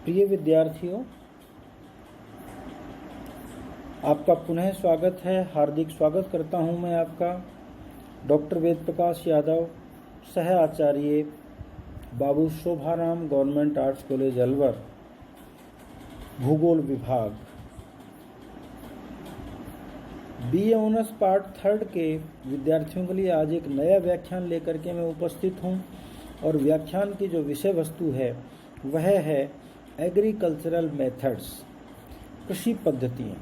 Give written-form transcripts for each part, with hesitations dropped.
प्रिय विद्यार्थियों, आपका पुनः स्वागत है। हार्दिक स्वागत करता हूं मैं आपका। डॉक्टर वेद प्रकाश यादव, सह आचार्य, Babu Shobharam government arts college Alwar, भूगोल विभाग। बीए ऑनर्स पार्ट 3 के विद्यार्थियों के लिए आज एक नया व्याख्यान लेकर के मैं उपस्थित हूं और व्याख्यान की जो विषय वस्तु है वह है एग्रीकल्चरल मेथड्स, कृषि पद्धतियाँ।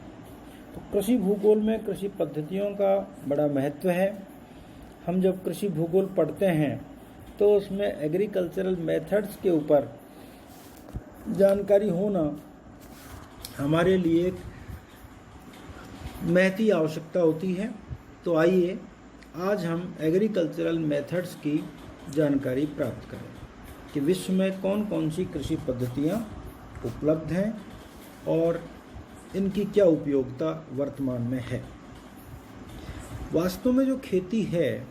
तो कृषि भूगोल में कृषि पद्धतियों का बड़ा महत्व है। हम जब कृषि भूगोल पढ़ते हैं तो उसमें एग्रीकल्चरल मेथड्स के ऊपर जानकारी होना हमारे लिए एक महती आवश्यकता होती है। तो आइए आज हम एग्रीकल्चरल मेथड्स की जानकारी प्राप्त करें कि विश्व में कौन कौन सी कृषि पद्धतियाँ उपलब्ध हैं और इनकी क्या उपयोगिता वर्तमान में है। वास्तव में जो खेती है,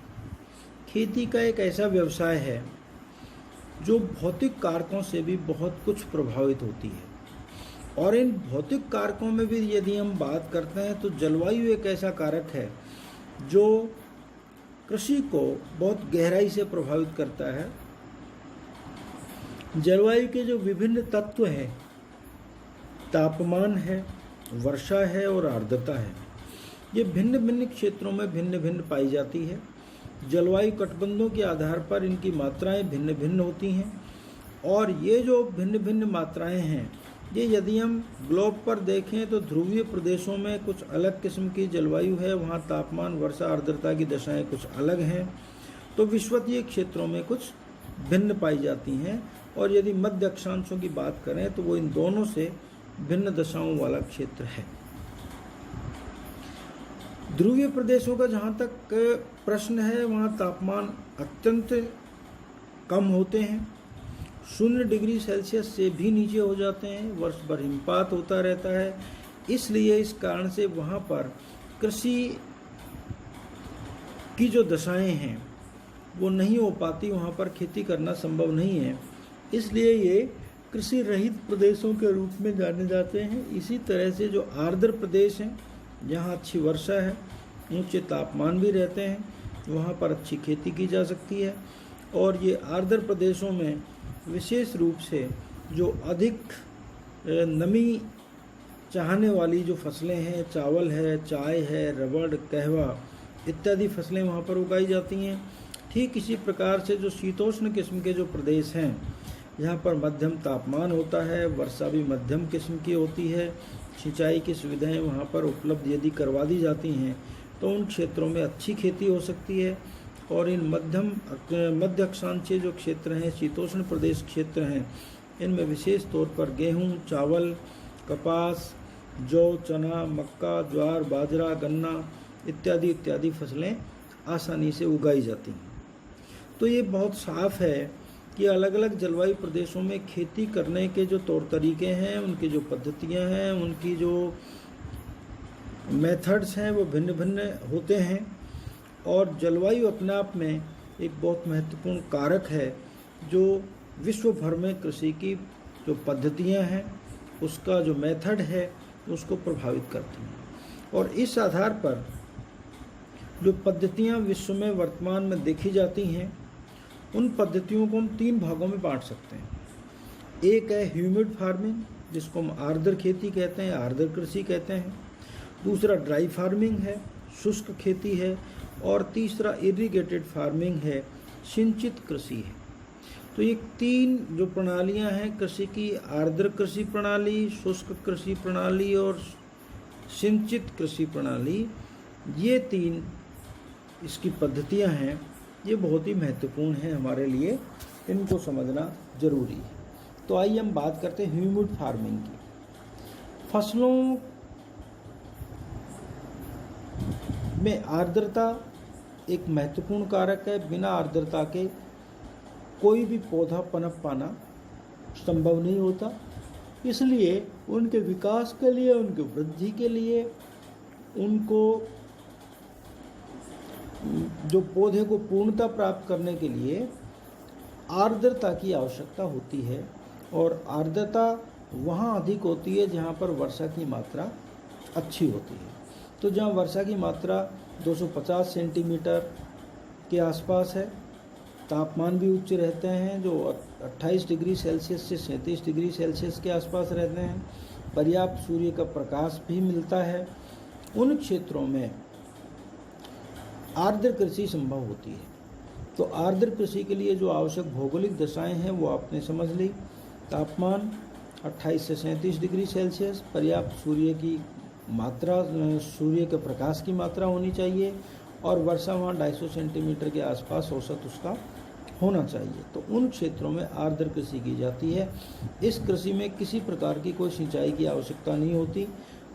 खेती का एक ऐसा व्यवसाय है जो भौतिक कारकों से भी बहुत कुछ प्रभावित होती है। और इन भौतिक कारकों में भी यदि हम बात करते हैं तो जलवायु एक ऐसा कारक है जो कृषि को बहुत गहराई से प्रभावित करता है। जलवायु के जो विभिन्न तत्व हैं, तापमान है, वर्षा है और आर्द्रता है, ये भिन्न भिन्न क्षेत्रों में भिन्न भिन्न पाई जाती है। जलवायु कटबंधों के आधार पर इनकी मात्राएं भिन्न भिन्न होती हैं और ये जो भिन्न भिन्न मात्राएं हैं, ये यदि हम ग्लोब पर देखें तो ध्रुवीय प्रदेशों में कुछ अलग किस्म की जलवायु है, वहाँ तापमान, वर्षा, आर्द्रता की दशाएं कुछ अलग हैं। तो विषुवतीय क्षेत्रों में कुछ भिन्न पाई जाती हैं। और यदि मध्य अक्षांशों की बात करें तो वो इन दोनों से भिन्न दशाओं वाला क्षेत्र है। ध्रुवीय प्रदेशों का जहाँ तक प्रश्न है, वहाँ तापमान अत्यंत कम होते हैं, 0 डिग्री सेल्सियस से भी नीचे हो जाते हैं, वर्ष भर हिमपात होता रहता है। इसलिए इस कारण से वहाँ पर कृषि की जो दशाएं हैं वो नहीं हो पाती, वहाँ पर खेती करना संभव नहीं है। इसलिए ये कृषि रहित प्रदेशों के रूप में जाने जाते हैं। इसी तरह से जो आर्द्र प्रदेश हैं, जहाँ अच्छी वर्षा है, ऊंचे तापमान भी रहते हैं, वहाँ पर अच्छी खेती की जा सकती है। और ये आर्द्र प्रदेशों में विशेष रूप से जो अधिक नमी चाहने वाली जो फसलें हैं, चावल है, चाय है, रबड़, कहवा इत्यादि फसलें वहाँ पर उगाई जाती हैं। ठीक इसी प्रकार से जो शीतोष्ण किस्म के जो प्रदेश हैं, यहाँ पर मध्यम तापमान होता है, वर्षा भी मध्यम किस्म की होती है, सिंचाई की सुविधाएं वहाँ पर उपलब्ध यदि करवा दी जाती हैं तो उन क्षेत्रों में अच्छी खेती हो सकती है। और इन मध्य अक्षांशीय जो क्षेत्र हैं, शीतोष्ण प्रदेश क्षेत्र हैं, इनमें विशेष तौर पर गेहूँ, चावल, कपास, जौ, चना, मक्का, ज्वार, बाजरा, गन्ना इत्यादि फसलें आसानी से उगाई जाती हैं। तो ये बहुत साफ है कि अलग अलग जलवायु प्रदेशों में खेती करने के जो तौर तरीके हैं, उनकी जो पद्धतियां हैं, उनकी जो मेथड्स हैं वो भिन्न भिन्न होते हैं। और जलवायु अपने आप में एक बहुत महत्वपूर्ण कारक है जो विश्व भर में कृषि की जो पद्धतियां हैं, उसका जो मेथड है उसको प्रभावित करती हैं। और इस आधार पर जो पद्धतियां विश्व में वर्तमान में देखी जाती हैं, उन पद्धतियों को हम 3 भागों में बांट सकते हैं। एक है ह्यूमिड फार्मिंग, जिसको हम आर्द्र खेती कहते हैं, आर्द्र कृषि कहते हैं। दूसरा ड्राई फार्मिंग है, शुष्क खेती है। और तीसरा इरिगेटेड फार्मिंग है, सिंचित कृषि है। तो ये 3 जो प्रणालियां हैं कृषि की, आर्द्र कृषि प्रणाली, शुष्क कृषि प्रणाली और सिंचित कृषि प्रणाली, ये 3 इसकी पद्धतियां हैं। ये बहुत ही महत्वपूर्ण है हमारे लिए, इनको समझना जरूरी है। तो आइए हम बात करते हैं ह्यूमिड फार्मिंग की। फसलों में आर्द्रता एक महत्वपूर्ण कारक है। बिना आर्द्रता के कोई भी पौधा पनप पाना संभव नहीं होता। इसलिए उनके विकास के लिए, उनकी वृद्धि के लिए, उनको जो पौधे को पूर्णता प्राप्त करने के लिए आर्द्रता की आवश्यकता होती है। और आर्द्रता वहाँ अधिक होती है जहाँ पर वर्षा की मात्रा अच्छी होती है। तो जहाँ वर्षा की मात्रा 250 सेंटीमीटर के आसपास है, तापमान भी उच्च रहते हैं जो 28 डिग्री सेल्सियस से 37 डिग्री सेल्सियस के आसपास रहते हैं, पर्याप्त सूर्य का प्रकाश भी मिलता है, उन क्षेत्रों में आर्द्र कृषि संभव होती है। तो आर्द्र कृषि के लिए जो आवश्यक भौगोलिक दशाएं हैं वो आपने समझ ली। तापमान 28 से 37 डिग्री सेल्सियस, पर्याप्त सूर्य की मात्रा, सूर्य के प्रकाश की मात्रा होनी चाहिए, और वर्षा वहाँ 250 सेंटीमीटर के आसपास औसत उसका होना चाहिए। तो उन क्षेत्रों में आर्द्र कृषि की जाती है। इस कृषि में किसी प्रकार की कोई सिंचाई की आवश्यकता नहीं होती।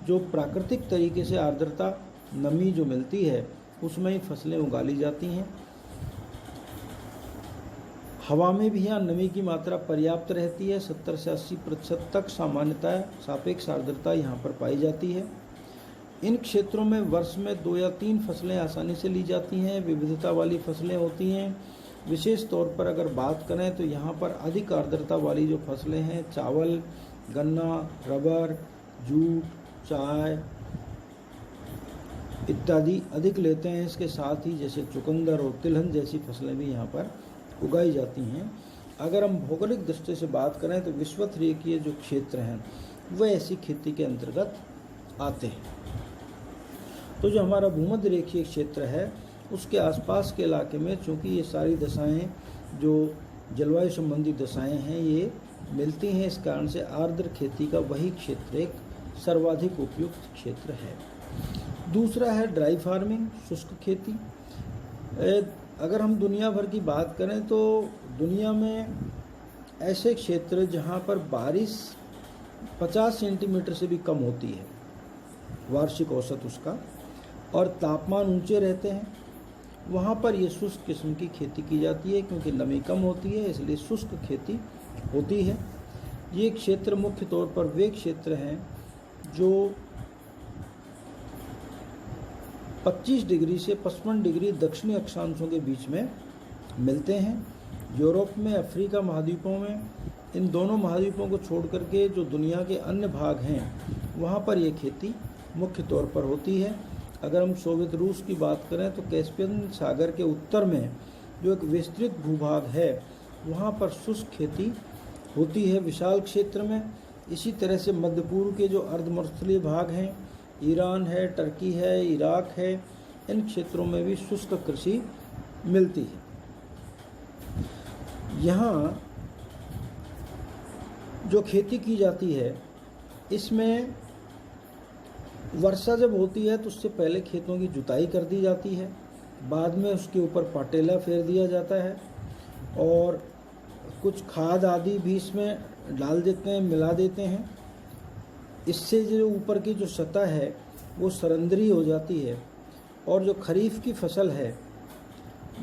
जो प्राकृतिक तरीके से आर्द्रता, नमी जो मिलती है उसमें ही फसलें उगाली जाती हैं। हवा में भी यहाँ नमी की मात्रा पर्याप्त रहती है, 70 से 80% तक सामान्यतः सापेक्ष आर्द्रता यहाँ पर पाई जाती है। इन क्षेत्रों में वर्ष में 2 या 3 फसलें आसानी से ली जाती हैं, विविधता वाली फसलें होती हैं। विशेष तौर पर अगर बात करें तो यहाँ पर अधिक आर्द्रता वाली जो फसलें हैं, चावल, गन्ना, रबर, जूट, चाय इत्यादि अधिक लेते हैं। इसके साथ ही जैसे चुकंदर और तिलहन जैसी फसलें भी यहाँ पर उगाई जाती हैं। अगर हम भौगोलिक दृष्टि से बात करें तो विषुवत-रेखीय जो क्षेत्र हैं वह ऐसी खेती के अंतर्गत आते हैं। तो जो हमारा भूमध्य रेखीय क्षेत्र है उसके आसपास के इलाके में चूँकि ये सारी दशाएं जो जलवायु संबंधी दशाएं हैं ये मिलती हैं, इस कारण से आर्द्र खेती का वही क्षेत्र एक सर्वाधिक उपयुक्त क्षेत्र है। दूसरा है ड्राई फार्मिंग, शुष्क खेती। अगर हम दुनिया भर की बात करें तो दुनिया में ऐसे क्षेत्र जहाँ पर बारिश 50 सेंटीमीटर से भी कम होती है वार्षिक औसत उसका, और तापमान ऊंचे रहते हैं, वहाँ पर ये शुष्क किस्म की खेती की जाती है क्योंकि नमी कम होती है, इसलिए शुष्क खेती होती है। ये क्षेत्र मुख्य तौर पर वे क्षेत्र हैं जो 25 डिग्री से 55 डिग्री दक्षिणी अक्षांशों के बीच में मिलते हैं। यूरोप में, अफ्रीका महाद्वीपों में, इन दोनों महाद्वीपों को छोड़ करके जो दुनिया के अन्य भाग हैं वहाँ पर ये खेती मुख्य तौर पर होती है। अगर हम सोवियत रूस की बात करें तो कैस्पियन सागर के उत्तर में जो एक विस्तृत भूभाग है वहाँ पर शुष्क खेती होती है विशाल क्षेत्र में। इसी तरह से मध्य पूर्व के जो अर्धमरुस्थलीय भाग हैं, ईरान है, टर्की है, इराक है, इन क्षेत्रों में भी शुष्क कृषि मिलती है। यहाँ जो खेती की जाती है इसमें वर्षा जब होती है तो उससे पहले खेतों की जुताई कर दी जाती है, बाद में उसके ऊपर पाटेला फेर दिया जाता है और कुछ खाद आदि भी इसमें डाल देते हैं, मिला देते हैं। इससे जो ऊपर की जो सतह है वो सरंदरी हो जाती है और जो खरीफ की फसल है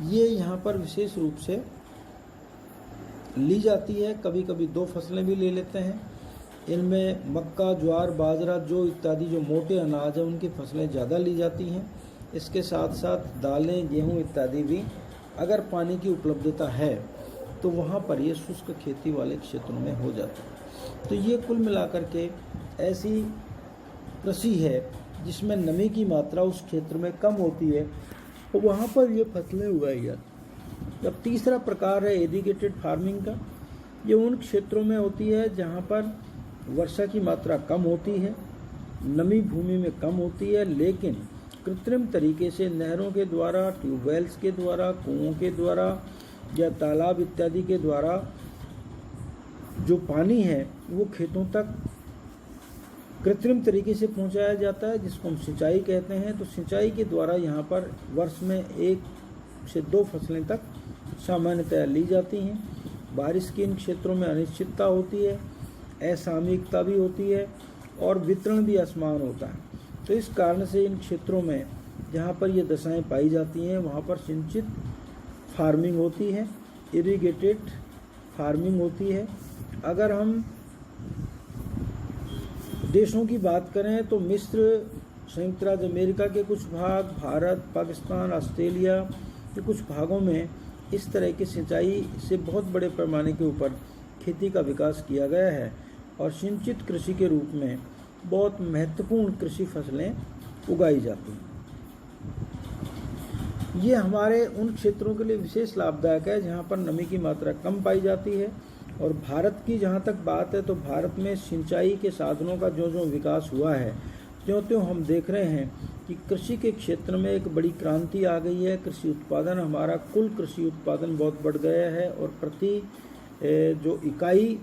ये यहाँ पर विशेष रूप से ली जाती है। कभी कभी 2 फसलें भी ले लेते हैं। इनमें मक्का, ज्वार, बाजरा, जौ इत्यादि जो मोटे अनाज हैं उनकी फसलें ज़्यादा ली जाती हैं। इसके साथ साथ दालें, गेहूँ इत्यादि भी अगर पानी की उपलब्धता है तो वहाँ पर ये शुष्क खेती वाले क्षेत्रों में हो जाता है। तो ये कुल मिलाकर के ऐसी कृषि है जिसमें नमी की मात्रा उस क्षेत्र में कम होती है तो वहाँ पर ये फसलें उगाई जाती। अब तीसरा प्रकार है इरिगेटेड फार्मिंग का। ये उन क्षेत्रों में होती है जहाँ पर वर्षा की मात्रा कम होती है, नमी भूमि में कम होती है, लेकिन कृत्रिम तरीके से नहरों के द्वारा, ट्यूबवेल्स के द्वारा, कुओं के द्वारा या तालाब इत्यादि के द्वारा जो पानी है वो खेतों तक कृत्रिम तरीके से पहुंचाया जाता है, जिसको हम सिंचाई कहते हैं। तो सिंचाई के द्वारा यहाँ पर वर्ष में 1 से 2 फसलें तक सामान्यतः ली जाती हैं। बारिश की इन क्षेत्रों में अनिश्चितता होती है, असामयिकता भी होती है और वितरण भी असमान होता है। तो इस कारण से इन क्षेत्रों में जहाँ पर ये दशाएं पाई जाती हैं वहाँ पर सिंचित फार्मिंग होती है, इरिगेटेड फार्मिंग होती है। अगर हम देशों की बात करें तो मिस्र, संयुक्त राज्य अमेरिका के कुछ भाग, भारत, पाकिस्तान, ऑस्ट्रेलिया के कुछ भागों में इस तरह की सिंचाई से बहुत बड़े पैमाने के ऊपर खेती का विकास किया गया है। और सिंचित कृषि के रूप में बहुत महत्वपूर्ण कृषि फसलें उगाई जाती हैं। ये हमारे उन क्षेत्रों के लिए विशेष लाभदायक है जहाँ पर नमी की मात्रा कम पाई जाती है। और भारत की जहाँ तक बात है तो भारत में सिंचाई के साधनों का जो विकास हुआ है, त्यों हम देख रहे हैं कि कृषि के क्षेत्र में एक बड़ी क्रांति आ गई है। कृषि उत्पादन, हमारा कुल कृषि उत्पादन बहुत बढ़ गया है और प्रति जो इकाई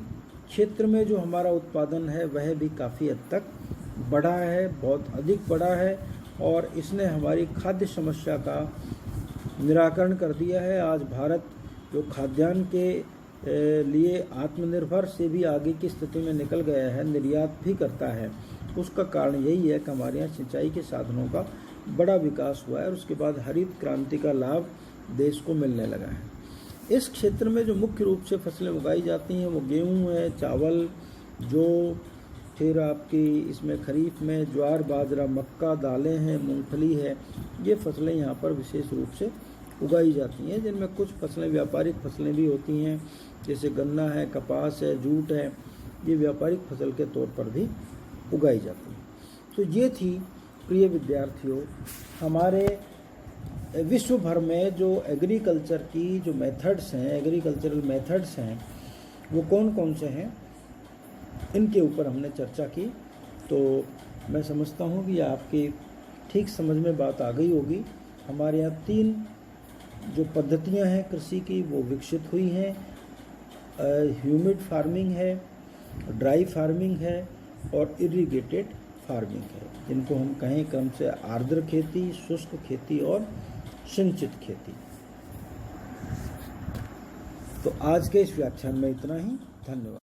क्षेत्र में जो हमारा उत्पादन है वह भी काफ़ी हद तक बढ़ा है, बहुत अधिक बढ़ा है। और इसने हमारी खाद्य समस्या का निराकरण कर दिया है। आज भारत जो खाद्यान्न के लिए आत्मनिर्भर से भी आगे की स्थिति में निकल गया है, निर्यात भी करता है। उसका कारण यही है कि हमारे यहाँ सिंचाई के साधनों का बड़ा विकास हुआ है और उसके बाद हरित क्रांति का लाभ देश को मिलने लगा है। इस क्षेत्र में जो मुख्य रूप से फसलें उगाई जाती हैं वो गेहूँ है, चावल, जो फिर आपकी इसमें खरीफ में ज्वार, बाजरा, मक्का, दालें हैं, मूंगफली है। ये फसलें यहाँ पर विशेष रूप से उगाई जाती हैं, जिनमें कुछ फसलें व्यापारिक फसलें भी होती हैं, जैसे गन्ना है, कपास है, जूट है। ये व्यापारिक फसल के तौर पर भी उगाई जाती है। तो ये थी प्रिय विद्यार्थियों हमारे विश्व भर में जो एग्रीकल्चर की जो मेथड्स हैं, एग्रीकल्चरल मेथड्स हैं, वो कौन कौन से हैं, इनके ऊपर हमने चर्चा की। तो मैं समझता हूँ कि आपकी ठीक समझ में बात आ गई होगी। हमारे यहाँ 3 जो पद्धतियाँ हैं कृषि की वो विकसित हुई हैं। ह्यूमिड फार्मिंग है, ड्राई फार्मिंग है और इरिगेटेड फार्मिंग है, जिनको हम कहें क्रम से आर्द्र खेती, शुष्क खेती और सिंचित खेती। तो आज के इस व्याख्यान में इतना ही। धन्यवाद।